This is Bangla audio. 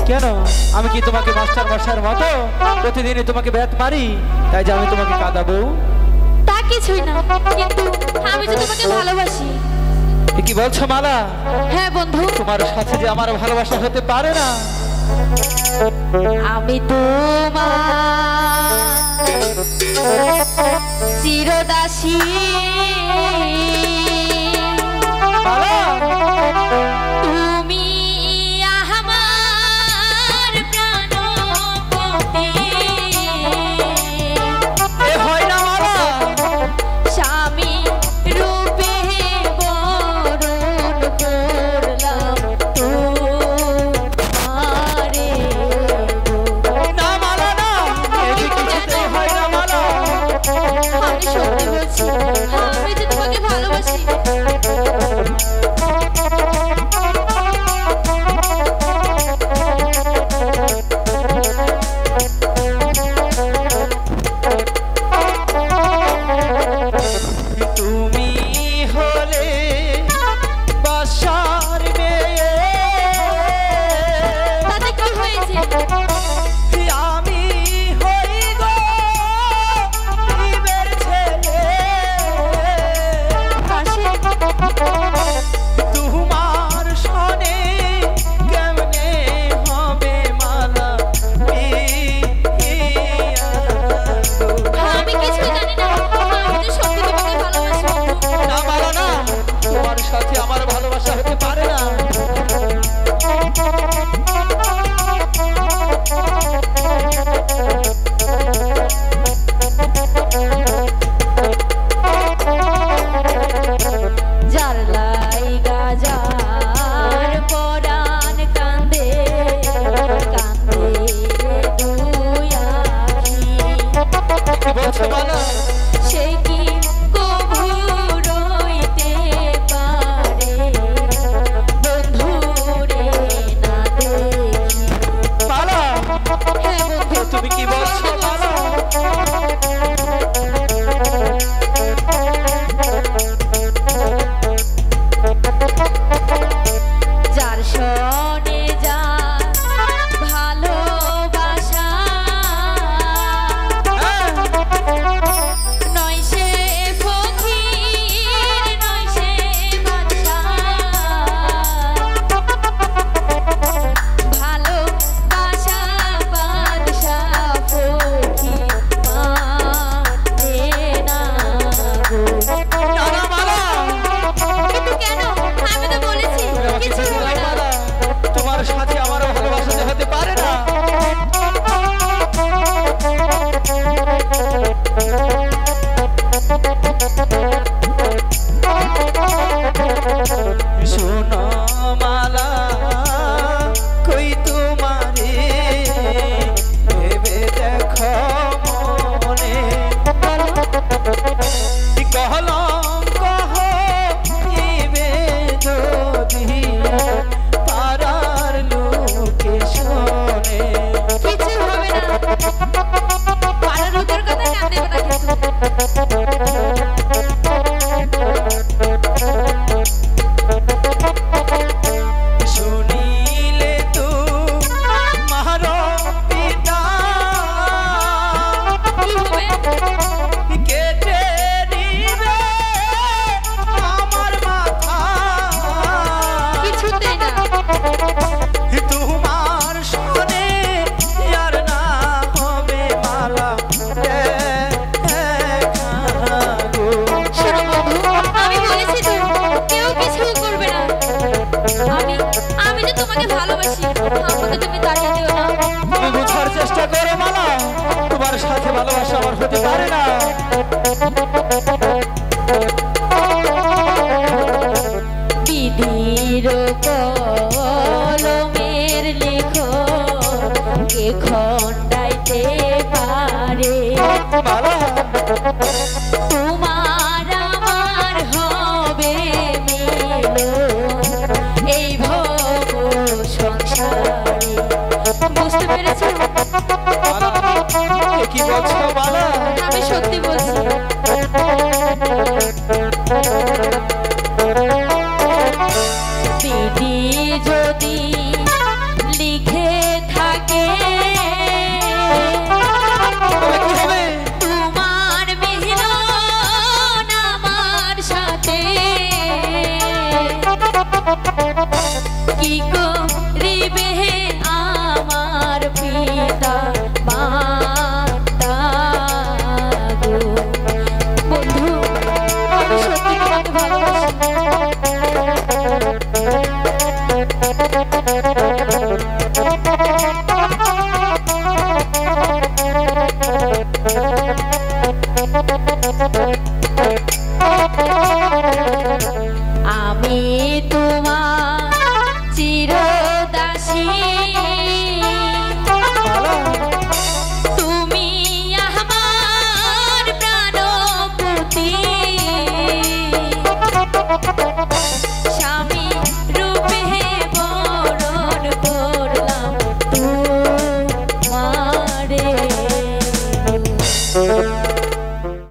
কেন আমি কি তোমাকে মাস্টার মশাইয়ের মতো প্রতিদিনই তোমাকে ব্যাট মারি তাই যে আমি তোমাকে কাঁদাবো? তা কিছুই না, কিন্তু আমি যে তোমাকে ভালোবাসি। কি বলছো মালা? হ্যাঁ বন্ধু, তোমার সাথে যে আমার ভালোবাসা হতে পারে না। আমি তোমার চিরদাসী। মালা তুমি আমার প্রাণপতি। এ হয় না মালা। স্বামী রূপে বরণ করলাম তোমারে। না মালা না, এটি কিছুতেই হয় না মালা। আমি সত্যি বলছি, আমি যে তোমাকে ভালোবাসি। তুমি হলে বাসার মেয়ে, তাতে কি হয়েছে? আমি হই গো ইবের ছেলে। পাশে তোমার সনে কেমনে হবে মালা আমি কিছু জানি না, আমি তো সত্যি তোমাকে ভালোবাসি। না মালা না, তোমার সাথে আমার ভালোবাসা হতে পারে না। যার লাইগা যার পরাণ কান্দে কান্দে দুই আখি। কি বলছো মালা? সে কি কভু রইতে পারে বন্ধুরে না দেখি। মালা হ্যাঁ বন্ধু, তুমি কি বলছো মালা? যার সনে যার ভালোবাসা নয় সে ফকির নয় সে বাদশা। ভালোবাসা বাদশা ফকির মানে না গো। না না মালা, কিন্তু কেন? আমি তো বলেছি তুমি আমাকে কিছু ছেড়ে হবে দাও না। মালা। তোমার সাথে আমার ভালোবাসা যে হতে পারে না। শোনো মালা, কই তোমারে ভেবে দেখো মনে কলঙ্ক হইবে যদি পাড়ার লোকে শোনে। কিছু হবে না, পাড়ার লোকের কথা কান দেবে না কিন্তু। শুনিলে তো মার পিতা কি হবে? কেটে নিবে আমার মাথা। কিছুতেই না। তোমার সনে আর না হবে মালা গো। শোনো বন্ধু, আমি বলেছি তো কেউ কিছু করবে না। আমি যে তোমাকে ভালোবাসি, আমাকে তুমি তাড়িয়ে দিও না। তুমি বুঝার চেষ্টা করো মালা, তোমার সাথে ভালোবাসা আমার হতে পারে না। বিধির কলমের লেখো কে খণ্ডাইতে পারে। মালা তোমার আমার হবে মিলন এই ভব সংসারে। বুঝতে পেরেছো? মালা, এ কি বলছো মালা? আমি সত্যি বলছি। বিধি যদি লিখে কি করিবে আমার পিতা মাতা গো। বন্ধু, আমি সত্যি তোমাকে ভালোবাসি। আমি তোমার চিরদাসী, তুমি আমার প্রাণপতি। স্বামী রূপে বরণ করলাম তোমারে।